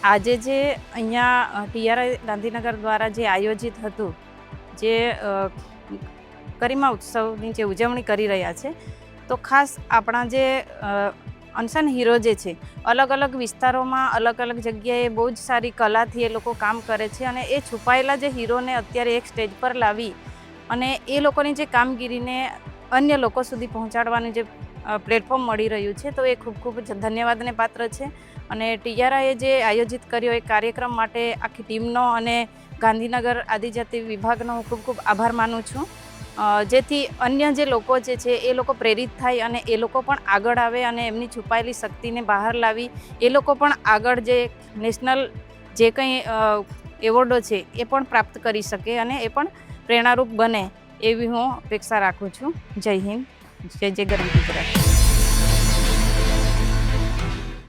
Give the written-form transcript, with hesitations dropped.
આજે જે અહીંયા ટીઆરઆઈ ગાંધીનગર દ્વારા જે આયોજિત હતું, જે ગરિમા ઉત્સવની જે ઉજવણી કરી રહ્યા છે, તો ખાસ આપણા જે અનસન હીરો જે છે, અલગ અલગ વિસ્તારોમાં અલગ અલગ જગ્યાએ બહુ જ સારી કલાથી એ લોકો કામ કરે છે અને એ છુપાયેલા જે હીરોને અત્યારે એક સ્ટેજ પર લાવી અને એ લોકોની જે કામગીરીને અન્ય લોકો સુધી પહોંચાડવાનું જે પ્લેટફોર્મ મળી રહ્યું છે, તો એ ખૂબ ખૂબ ધન્યવાદને પાત્ર છે. અને ટીઆરઆઈએ જે આયોજિત કર્યો એ કાર્યક્રમ માટે આખી ટીમનો અને ગાંધીનગર આદિજાતિ વિભાગનો હું ખૂબ ખૂબ આભાર માનું છું, જેથી અન્ય જે લોકો જે છે એ લોકો પ્રેરિત થાય અને એ લોકો પણ આગળ આવે અને એમની છુપાયેલી શક્તિને બહાર લાવી એ લોકો પણ આગળ જે નેશનલ જે કંઈ એવોર્ડો છે એ પણ પ્રાપ્ત કરી શકે અને એ પણ પ્રેરણારૂપ બને એવી હું અપેક્ષા રાખું છું. જય હિન્દ, જય જય ગરવી ગુજરાત.